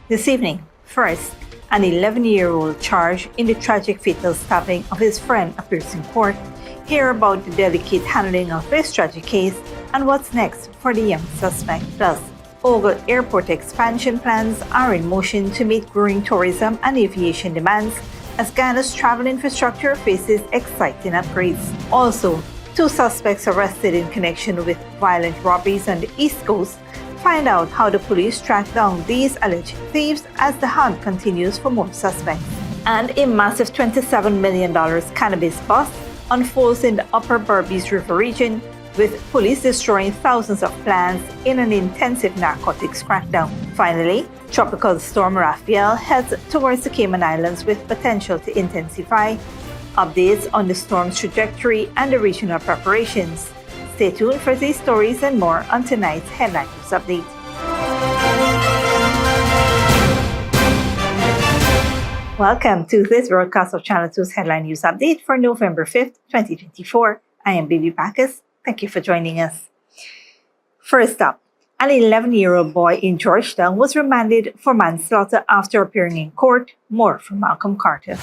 This evening, first, an 11-year-old charged in the tragic fatal stabbing of his friend appears in court. Hear about the delicate handling of this tragic case and what's next for the young suspect. Plus, Ogle Airport expansion plans are in motion to meet growing tourism and aviation demands as Ghana's travel infrastructure faces exciting upgrades. Also, 2 suspects arrested in connection with violent robberies on the East Coast. Find out how the police track down these alleged thieves as the hunt continues for more suspects. And a massive $27 million cannabis bust unfolds in the Upper Berbice River region, with police destroying thousands of plants in an intensive narcotics crackdown. Finally, Tropical Storm Raphael heads towards the Cayman Islands with potential to intensify. Updates on the storm's trajectory and the regional preparations. Stay tuned for these stories and more on tonight's Headline News Update. Welcome to this broadcast of Channel 2's Headline News Update for November 5th, 2024. I am Bibi Bacchus. Thank you for joining us. First up, an 11-year-old boy in Georgetown was remanded for manslaughter after appearing in court. More from Malcolm Carter.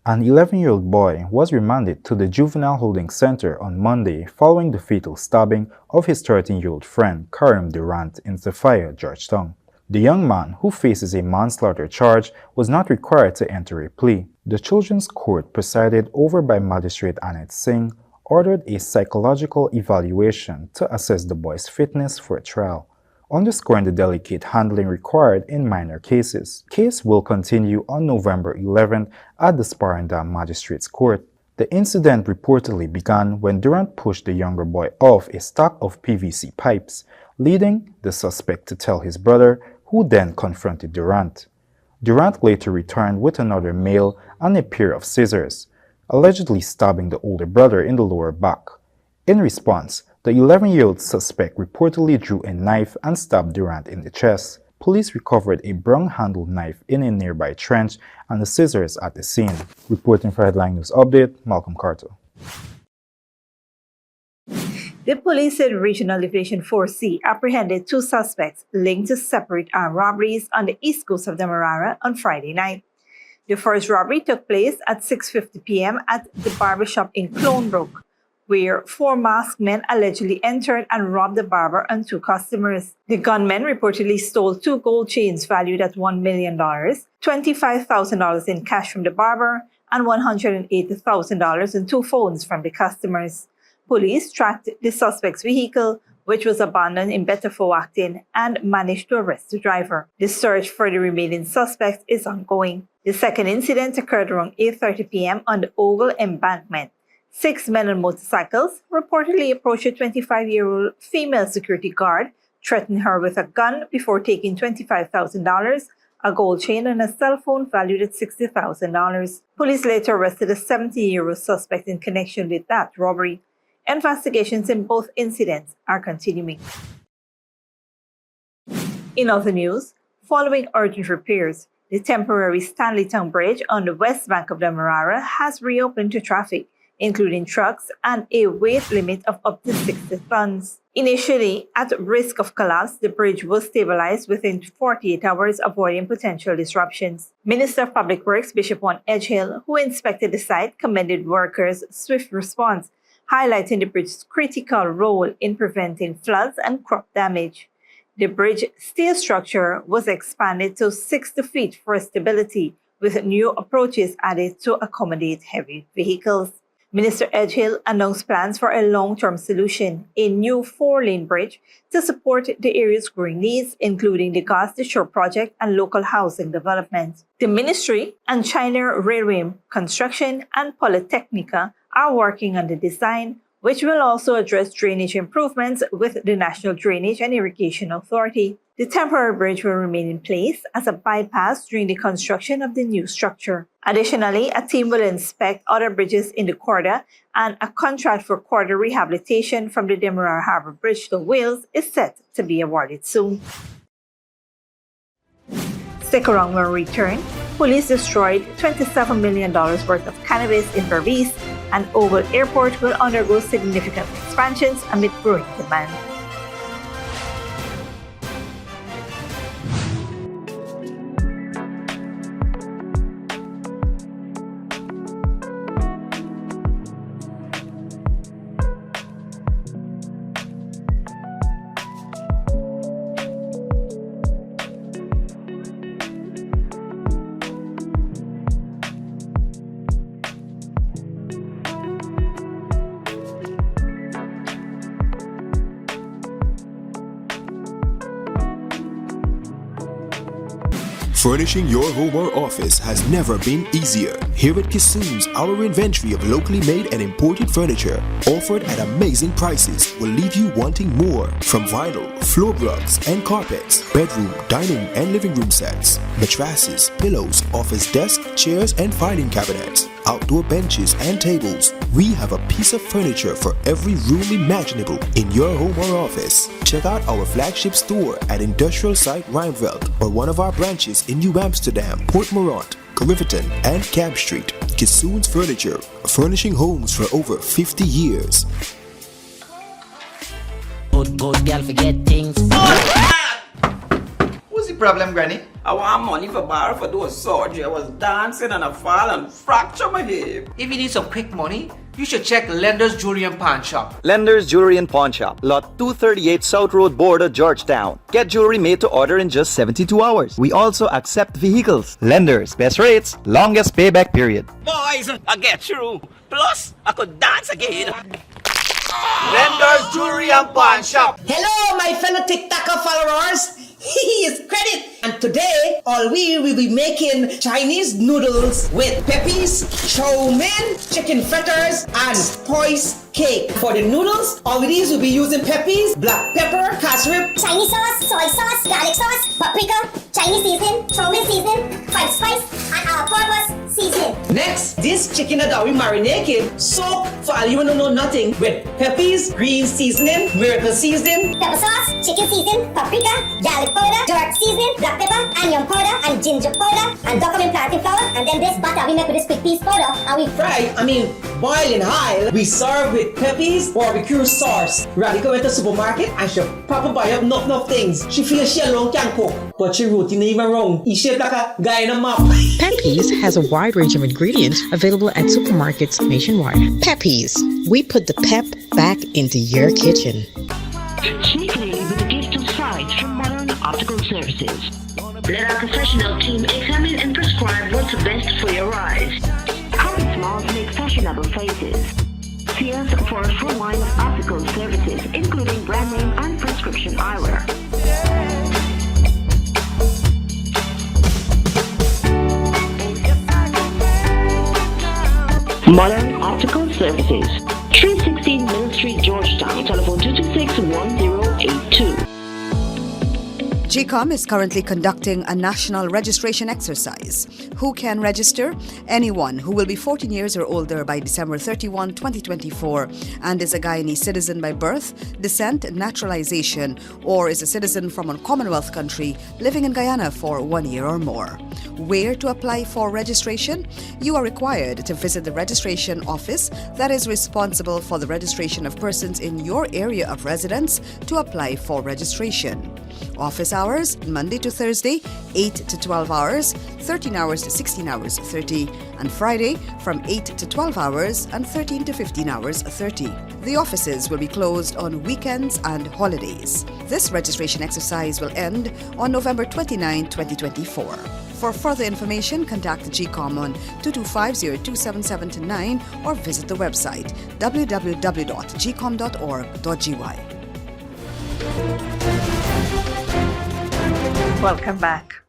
An 11-year-old boy was remanded to the Juvenile Holding Center on Monday following the fatal stabbing of his 13-year-old friend Karim Durant in Sophia, Georgetown. The young man, who faces a manslaughter charge, was not required to enter a plea. The Children's Court, presided over by Magistrate Annette Singh, ordered a psychological evaluation to assess the boy's fitness for a trial, underscoring the delicate handling required in minor cases. Case will continue on November 11th at the Sparendam Magistrates Court. The incident reportedly began when Durant pushed the younger boy off a stack of PVC pipes, leading the suspect to tell his brother, who then confronted Durant. Durant later returned with another male and a pair of scissors, allegedly stabbing the older brother in the lower back. In response, the 11-year-old suspect reportedly drew a knife and stabbed Durant in the chest. Police recovered a brown-handled knife in a nearby trench and the scissors at the scene. Reporting for Headline News Update, Malcolm Carter. The police in Regional Division 4C apprehended 2 suspects linked to separate armed robberies on the east coast of Demerara on Friday night. The first robbery took place at 6:50 p.m. at the barbershop in Clonebrook, where 4 masked men allegedly entered and robbed the barber and 2 customers. The gunmen reportedly stole 2 gold chains valued at $1 million, $25,000 in cash from the barber, and $180,000 in 2 phones from the customers. Police tracked the suspect's vehicle, which was abandoned in Betafo-Acton, and managed to arrest the driver. The search for the remaining suspects is ongoing. The second incident occurred around 8:30 p.m. on the Ogle Embankment. 6 men on motorcycles reportedly approached a 25-year-old female security guard, threatened her with a gun before taking $25,000, a gold chain, and a cell phone valued at $60,000. Police later arrested a 70-year-old suspect in connection with that robbery. Investigations in both incidents are continuing. In other news, following urgent repairs, the temporary Stanleytown Bridge on the west bank of Demerara has reopened to traffic, including trucks and a weight limit of up to 60 tons. Initially at risk of collapse, the bridge was stabilized within 48 hours, avoiding potential disruptions. Minister of Public Works Bishop Juan Edgehill, who inspected the site, commended workers' swift response, highlighting the bridge's critical role in preventing floods and crop damage. The bridge steel structure was expanded to 60 feet for stability, with new approaches added to accommodate heavy vehicles. Minister Edgehill announced plans for a long-term solution, a new 4-lane bridge to support the area's growing needs, including the Gas to Shore project and local housing development. The ministry and China Railway Construction and Polytechnica are working on the design, which will also address drainage improvements with the National Drainage and Irrigation Authority. The temporary bridge will remain in place as a bypass during the construction of the new structure. Additionally, a team will inspect other bridges in the corridor, and a contract for corridor rehabilitation from the Demerara Harbour Bridge to Wales is set to be awarded soon. Stick around when we return. Police destroyed $27 million worth of cannabis in Berbice, and Ogle Airport will undergo significant expansions amid growing demand. Furnishing your home or office has never been easier. Here at Kissoon's, our inventory of locally made and imported furniture, offered at amazing prices, will leave you wanting more. From vinyl, floor rugs and carpets, bedroom, dining and living room sets, mattresses, pillows, office desk, chairs and filing cabinets, outdoor benches and tables. We have a piece of furniture for every room imaginable in your home or office. Check out our flagship store at Industrial Site Rijnveld or one of our branches in New Amsterdam, Port Morant, Riverton and Camp Street. Kissoon's Furniture, furnishing homes for over 50 years. Good girl forget things. What's the problem, Granny? I want money for borrow for those surgery. I was dancing and I fall and fracture my hip. If you need some quick money, you should check Lender's Jewelry and Pawn Shop. Lender's Jewelry and Pawn Shop, Lot 238 South Road Border, Georgetown. Get jewelry made to order in just 72 hours. We also accept vehicles. Lender's, best rates, longest payback period. Boys, I get through. Plus, I could dance again. Lender's Jewelry and Pawn Shop. Hello, my fellow TikToker followers. It's Credit, and today all we will be making Chinese noodles with peppies, chow mein, chicken fritters, and spice cake. For the noodles, all these will be using peppies, black pepper, cashew, Chinese sauce, soy sauce, garlic sauce, paprika, Chinese seasoning, chow mein seasoning, white spice, and all-purpose seasoning. Next, this chicken that we marinated, soak for all you wanna know nothing with peppies, green seasoning, miracle seasoning, Pepper sauce, chicken seasoning, paprika, garlic powder, dark seasoning, black pepper, onion powder, and ginger powder, and document plantain flour, and then this butter we make with this quick piece powder, and we boil in oil. We serve with peppies, barbecue sauce. Radhika went to the supermarket and she proper buy up enough things. She feels she alone can cook, but she routine even wrong. She shaped like a guy in a map. Peppies has a wide range of ingredients available at supermarkets nationwide. Peppies, we put the pep back into your kitchen. Sneakily with a gift of sight from Modern Optical Services. Let our professional team examine and prescribe what's best for your eyes. Our smiles make fashionable faces. See us for a full line of optical services, including brand name and prescription eyewear. Modern Optical Services, 316 Mill Street, Georgetown. Telephone 226-1082. GCOM is currently conducting a national registration exercise. Who can register? Anyone who will be 14 years or older by December 31, 2024 and is a Guyanese citizen by birth, descent, naturalization, or is a citizen from a Commonwealth country living in Guyana for 1 year or more. Where to apply for registration? You are required to visit the registration office that is responsible for the registration of persons in your area of residence to apply for registration. Office hours, Monday to Thursday, 8 to 12 hours, 13 hours to 16 hours 30, and Friday from 8 to 12 hours and 13 to 15 hours 30. The offices will be closed on weekends and holidays. This registration exercise will end on November 29, 2024. For further information, contact the GCOM on 225-027729 or visit the website www.gcom.org.gy. Welcome back.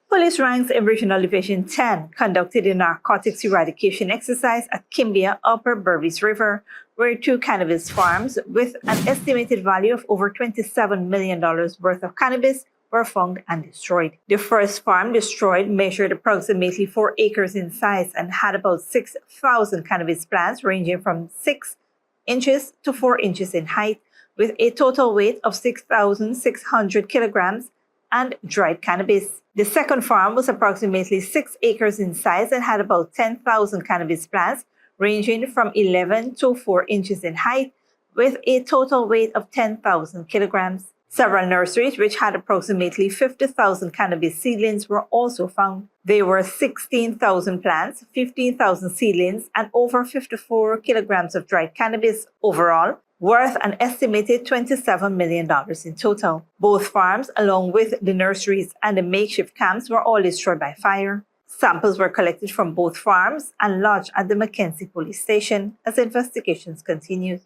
Police ranks in Regional Division 10 conducted a narcotics eradication exercise at Kimbia Upper Berbice River, where 2 cannabis farms with an estimated value of over $27 million worth of cannabis were found and destroyed. The first farm destroyed measured approximately 4 acres in size and had about 6,000 cannabis plants ranging from 6 inches to 4 inches in height, with a total weight of 6,600 kilograms and dried cannabis. The second farm was approximately 6 acres in size and had about 10,000 cannabis plants ranging from 11 to 4 inches in height, with a total weight of 10,000 kilograms. Several nurseries, which had approximately 50,000 cannabis seedlings, were also found. There were 16,000 plants, 15,000 seedlings, and over 54 kilograms of dried cannabis overall, worth an estimated $27 million in total. Both farms, along with the nurseries and the makeshift camps, were all destroyed by fire. Samples were collected from both farms and lodged at the Mackenzie Police Station as investigations continued.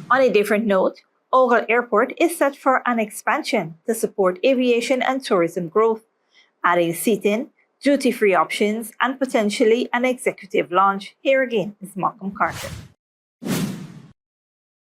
On a different note, Ogle Airport is set for an expansion to support aviation and tourism growth, adding seating, duty-free options, and potentially an executive lounge. Here again is Malcolm Carter.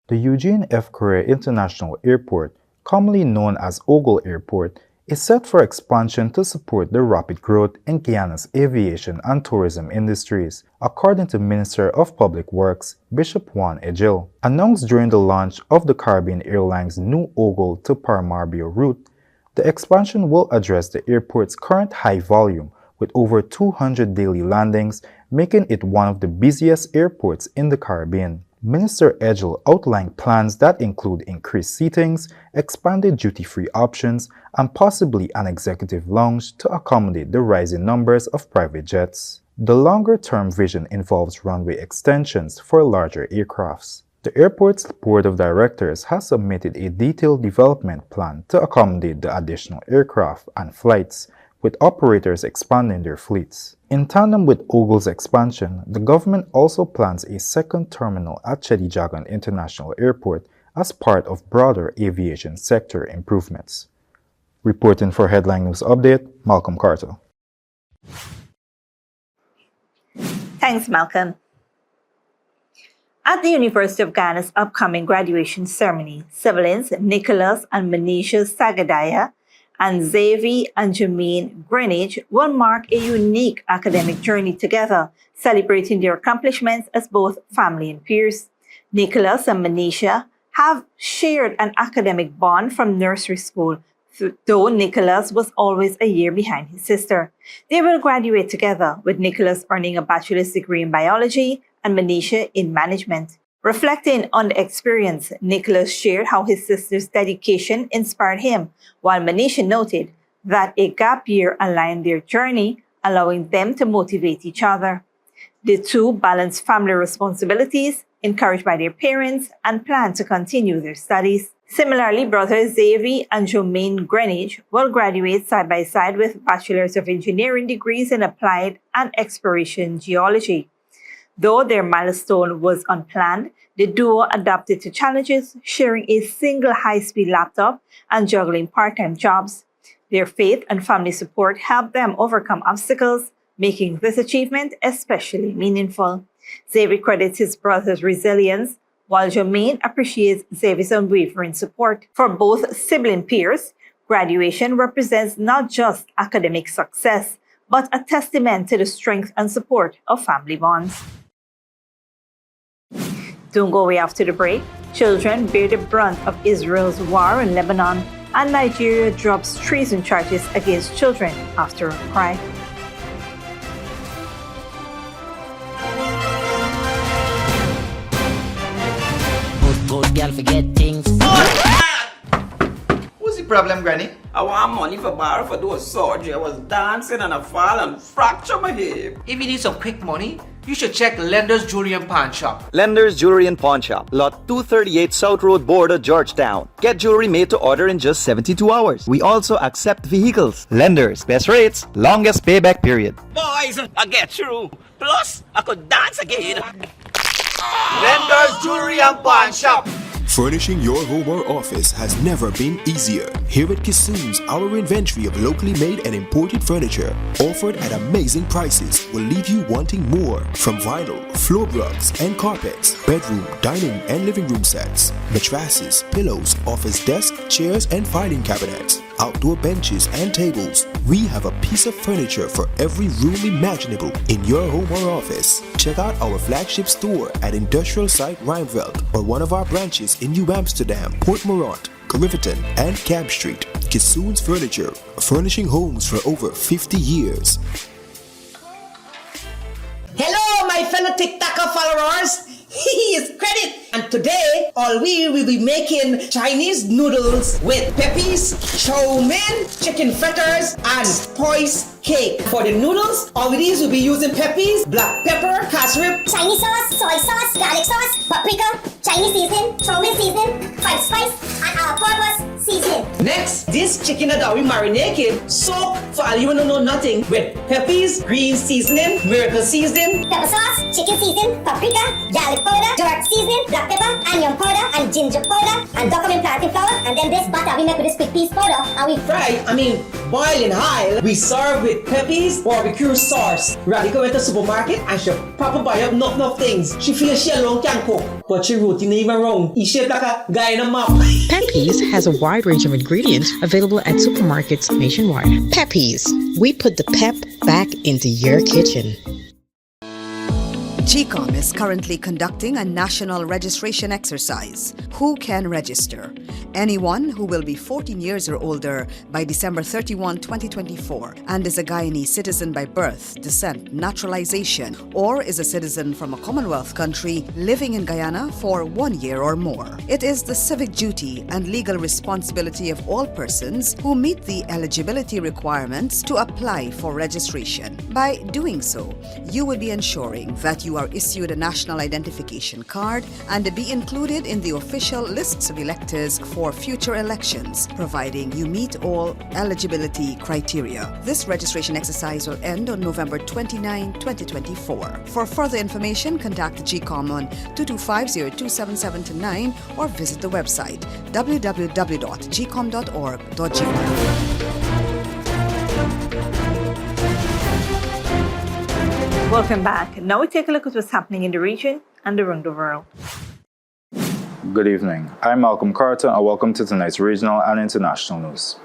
The Eugene F. Correa International Airport, commonly known as Ogle Airport, is set for expansion to support the rapid growth in Guyana's aviation and tourism industries, according to Minister of Public Works Bishop Juan Ejil. Announced during the launch of the Caribbean Airlines new Ogle to Paramaribo route, the expansion will address the airport's current high volume, with over 200 daily landings, making it one of the busiest airports in the Caribbean. Minister Ejil outlined plans that include increased seatings, expanded duty-free options, and possibly an executive lounge to accommodate the rising numbers of private jets. The longer-term vision involves runway extensions for larger aircrafts. The airport's board of directors has submitted a detailed development plan to accommodate the additional aircraft and flights, with operators expanding their fleets. In tandem with Ogle's expansion, the government also plans a second terminal at Chedijagan International Airport as part of broader aviation sector improvements. Reporting for Headline News Update, Malcolm Carter. Thanks, Malcolm. At the University of Ghana's upcoming graduation ceremony, siblings Nicholas and Manisha Sagadaya and Xavi and Jermaine Greenidge will mark a unique academic journey together, celebrating their accomplishments as both family and peers. Nicholas and Manisha have shared an academic bond from nursery school, though Nicholas was always a year behind his sister. They will graduate together, with Nicholas earning a bachelor's degree in biology and Manisha in management. Reflecting on the experience, Nicholas shared how his sister's dedication inspired him, while Manisha noted that a gap year aligned their journey, allowing them to motivate each other. The two balance family responsibilities, encouraged by their parents, and plan to continue their studies. Similarly, brothers Xavi and Jermaine Greenidge will graduate side by side with Bachelors of Engineering degrees in Applied and Exploration Geology. Though their milestone was unplanned, the duo adapted to challenges, sharing a single high-speed laptop and juggling part-time jobs. Their faith and family support helped them overcome obstacles, making this achievement especially meaningful. Xavier credits his brother's resilience, while Jermaine appreciates Xavier's unwavering support. For both sibling peers, graduation represents not just academic success, but a testament to the strength and support of family bonds. Don't go away after the break. Children bear the brunt of Israel's war in Lebanon, and Nigeria drops treason charges against children after a cry. Good girl forget things. What's the problem, Granny? I want money for borrow for do a surgery. I was dancing and I fall and fracture my hip. If you need some quick money, you should check Lender's Jewelry and Pawn Shop. Lender's Jewelry and Pawn Shop, Lot 238 South Road Border, Georgetown. Get jewelry made to order in just 72 hours. We also accept vehicles. Lender's, best rates, longest payback period. Boys, I get through. Plus, I could dance again. Lender's Jewelry and Pawn Shop. Furnishing your home or office has never been easier. Here at Kissoons, our inventory of locally made and imported furniture, offered at amazing prices, will leave you wanting more. From vinyl, floor rugs and carpets, bedroom, dining and living room sets, mattresses, pillows, office desk, chairs and filing cabinets, outdoor benches and tables. We have a piece of furniture for every room imaginable in your home or office. Check out our flagship store at Industrial Site Rijnveld or one of our branches in New Amsterdam, Port Morant, Riverton and Camp Street. Kissoons Furniture, furnishing homes for over 50 years. Hello, my fellow TikToker followers. It's Credit, and today all we will be making Chinese noodles with peppies, chow mein, chicken fritters, and spice cake. For the noodles, all of these will be using peppies, black pepper, cashew, Chinese sauce, soy sauce, garlic sauce, paprika, Chinese seasoning, chow mein seasoning, five spice, and all-purpose seasoning. Next, this chicken that we marinate, soak for all you wanna know nothing with Pepe's green seasoning, miracle seasoning, Pepper sauce, chicken season, paprika, garlic powder, jerk seasoning, black pepper, onion powder, and ginger powder, and document plantain flour, and then this butter we make with this quick piece powder, and we boil in high. We serve with Pepe's barbecue sauce. Radhika went to the supermarket and she proper buy up enough things. She feels she alone can cook, but she routine even wrong. He shaped like a guy in a map. Pepe's has a wide range of ingredients available at supermarkets nationwide. Pepe's, we put the pep back into your kitchen. GCOM is currently conducting a national registration exercise. Who can register? Anyone who will be 14 years or older by December 31, 2024 and is a Guyanese citizen by birth, descent, naturalization, or is a citizen from a Commonwealth country living in Guyana for 1 year or more. It is the civic duty and legal responsibility of all persons who meet the eligibility requirements to apply for registration. By doing so, you will be ensuring that you are issued a national identification card and be included in the official lists of electors for future elections, providing you meet all eligibility criteria. This registration exercise will end on November 29, 2024. For further information, contact the GCOM on 225-027729 or visit the website www.gcom.org.gr. Welcome back. Now we take a look at what's happening in the region and around the world. Good evening. I'm Malcolm Carter and welcome to tonight's regional and international news.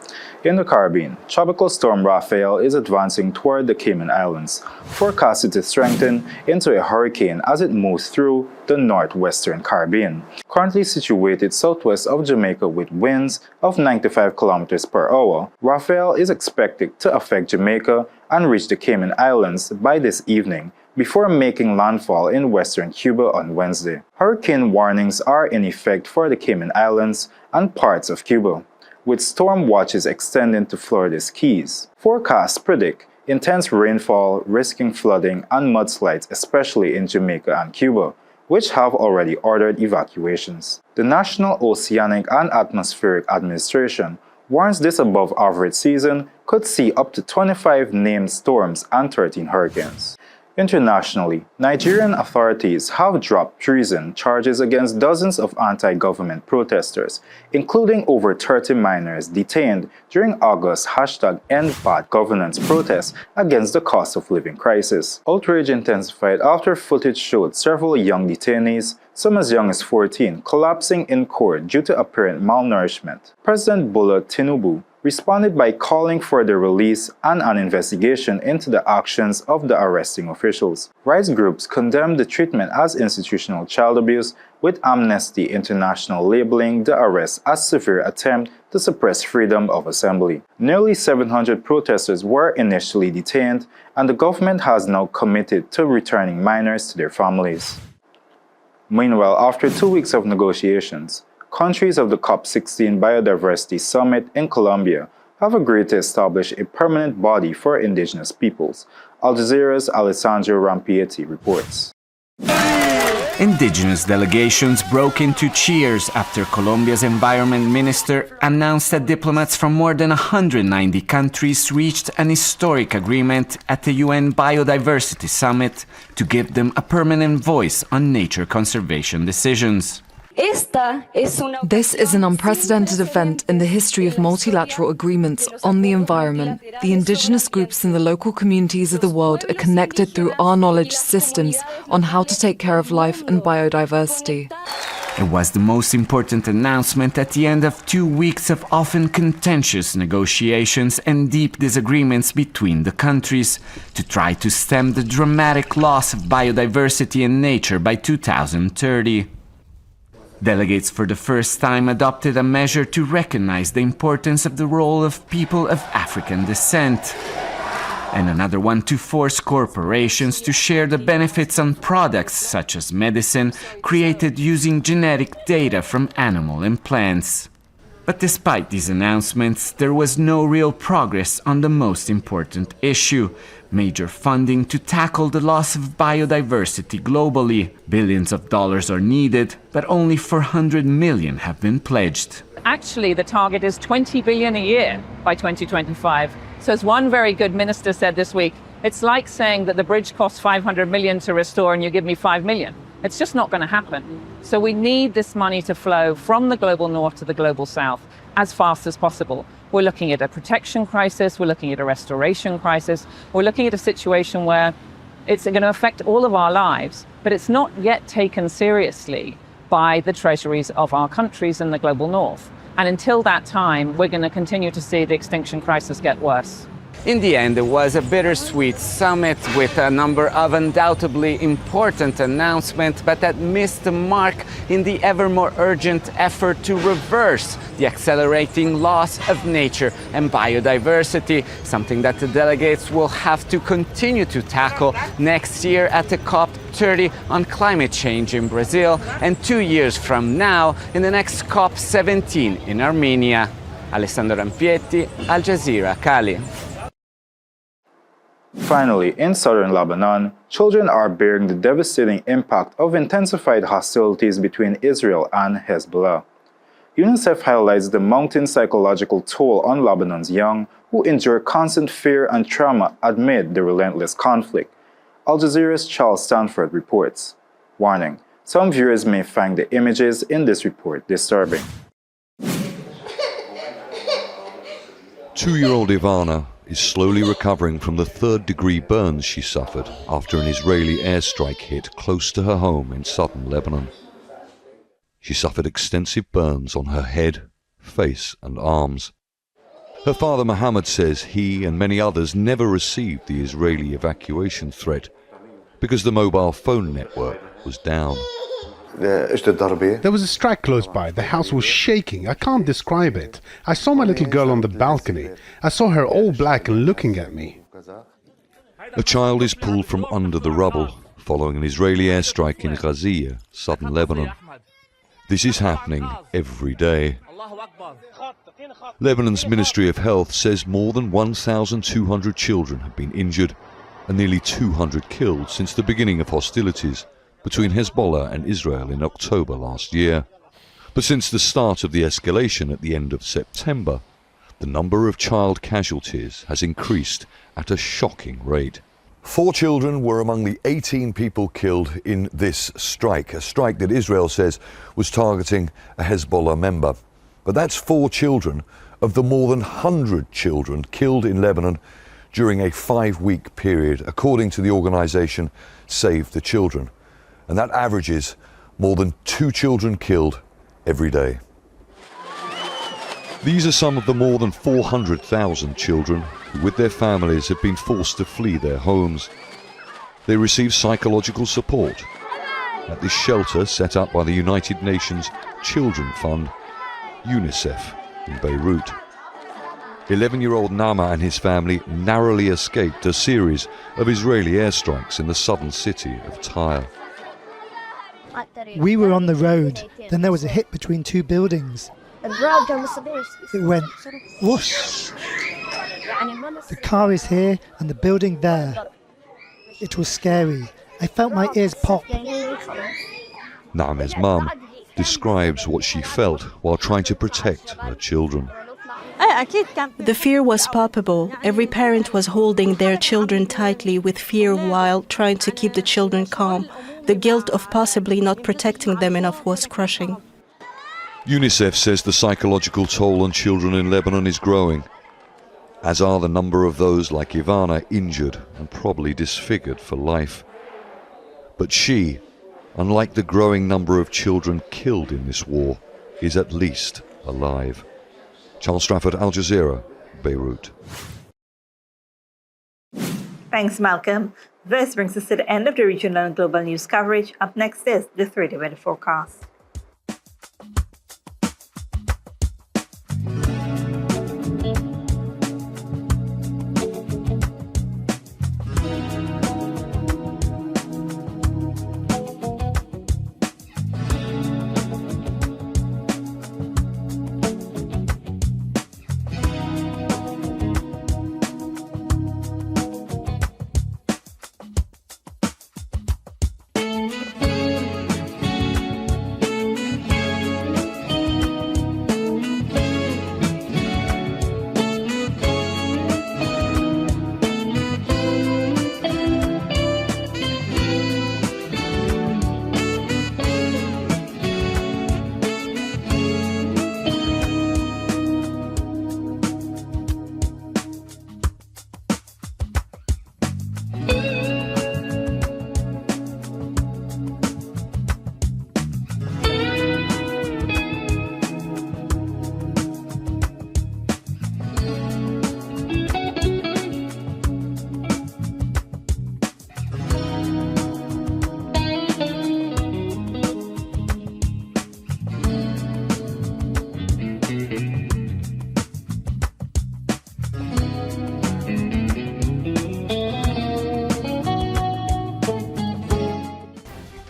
In the Caribbean, Tropical Storm Rafael is advancing toward the Cayman Islands, forecasted to strengthen into a hurricane as it moves through the northwestern Caribbean. Currently situated southwest of Jamaica with winds of 95 kilometers per hour, Rafael is expected to affect Jamaica and reach the Cayman Islands by this evening, before making landfall in western Cuba on Wednesday. Hurricane warnings are in effect for the Cayman Islands and parts of Cuba, with storm watches extending to Florida's Keys. Forecasts predict intense rainfall, risking flooding and mudslides, especially in Jamaica and Cuba, which have already ordered evacuations. The National Oceanic and Atmospheric Administration warns this above-average season could see up to 25 named storms and 13 hurricanes. Internationally, Nigerian authorities have dropped treason charges against dozens of anti-government protesters, including over 30 minors detained during August's #EndBadGovernance protests against the cost of living crisis. Outrage intensified after footage showed several young detainees, some as young as 14, collapsing in court due to apparent malnourishment. President Bola Tinubu responded by calling for their release and an investigation into the actions of the arresting officials. Rights groups condemned the treatment as institutional child abuse, with Amnesty International labeling the arrest as a severe attempt to suppress freedom of assembly. Nearly 700 protesters were initially detained, and the government has now committed to returning minors to their families. Meanwhile, after 2 weeks of negotiations, countries of the COP16 Biodiversity Summit in Colombia have agreed to establish a permanent body for indigenous peoples. Al Jazeera's Alessandro Rampietti reports. Indigenous delegations broke into cheers after Colombia's environment minister announced that diplomats from more than 190 countries reached an historic agreement at the UN Biodiversity Summit to give them a permanent voice on nature conservation decisions. This is an unprecedented event in the history of multilateral agreements on the environment. The indigenous groups in the local communities of the world are connected through our knowledge systems on how to take care of life and biodiversity. It was the most important announcement at the end of 2 weeks of often contentious negotiations and deep disagreements between the countries to try to stem the dramatic loss of biodiversity and nature by 2030. Delegates for the first time adopted a measure to recognize the importance of the role of people of African descent, and another one to force corporations to share the benefits on products such as medicine created using genetic data from animal and plants. But despite these announcements, there was no real progress on the most important issue: major funding to tackle the loss of biodiversity globally. Billions of dollars are needed, but only 400 million have been pledged. Actually, the target is 20 billion a year by 2025. So as one very good minister said this week, it's like saying that the bridge costs 500 million to restore and you give me 5 million. It's just not going to happen. So we need this money to flow from the global north to the global south as fast as possible. We're looking at a protection crisis, we're looking at a restoration crisis, we're looking at a situation where it's going to affect all of our lives, but it's not yet taken seriously by the treasuries of our countries in the global north. And until that time, we're going to continue to see the extinction crisis get worse. In the end, it was a bittersweet summit with a number of undoubtedly important announcements, but that missed the mark in the ever more urgent effort to reverse the accelerating loss of nature and biodiversity, something that the delegates will have to continue to tackle next year at the COP30 on climate change in Brazil, and 2 years from now in the next COP17 in Armenia. Alessandro Rampietti, Al Jazeera, Cali. Finally, in southern Lebanon, children are bearing the devastating impact of intensified hostilities between Israel and Hezbollah. UNICEF highlights the mounting psychological toll on Lebanon's young, who endure constant fear and trauma amid the relentless conflict. Al Jazeera's Charles Stanford reports. Warning: some viewers may find the images in this report disturbing. 2-year-old Ivana is slowly recovering from the third-degree burns she suffered after an Israeli airstrike hit close to her home in southern Lebanon. She suffered extensive burns on her head, face and arms. Her father Mohammed says he and many others never received the Israeli evacuation threat because the mobile phone network was down. There was a strike close by. The house was shaking. I can't describe it. I saw my little girl on the balcony. I saw her all black and looking at me. A child is pulled from under the rubble following an Israeli airstrike in Ghaziyah, southern Lebanon. This is happening every day. Lebanon's Ministry of Health says more than 1,200 children have been injured and nearly 200 killed since the beginning of hostilities between Hezbollah and Israel in October last year. But since the start of the escalation at the end of September, the number of child casualties has increased at a shocking rate. 4 children were among the 18 people killed in this strike, a strike that Israel says was targeting a Hezbollah member. But that's 4 children of the more than 100 children killed in Lebanon during a 5-week period, according to the organization Save the Children. And that averages more than 2 children killed every day. These are some of the more than 400,000 children who, with their families, have been forced to flee their homes. They receive psychological support at this shelter set up by the United Nations Children Fund, UNICEF, in Beirut. 11-year-old Nama and his family narrowly escaped a series of Israeli airstrikes in the southern city of Tyre. We were on the road, then there was a hit between 2 buildings. It went whoosh. The car is here and the building there. It was scary. I felt my ears pop. Naameh's mum describes what she felt while trying to protect her children. The fear was palpable. Every parent was holding their children tightly with fear while trying to keep the children calm. The guilt of possibly not protecting them enough was crushing. UNICEF says the psychological toll on children in Lebanon is growing, as are the number of those like Ivana injured and probably disfigured for life. But she, unlike the growing number of children killed in this war, is at least alive. Charles Strafford, Al Jazeera, Beirut. Thanks, Malcolm. This brings us to the end of the regional and global news coverage. Up next is the 3-day weather forecast.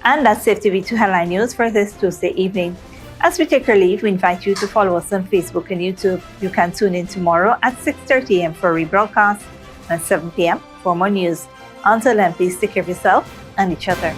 And that's CFTV2 Headline News for this Tuesday evening. As we take our leave, we invite you to follow us on Facebook and YouTube. You can tune in tomorrow at 6:30 a.m. for rebroadcast and 7 p.m. for more news. Until then, please take care of yourself and each other.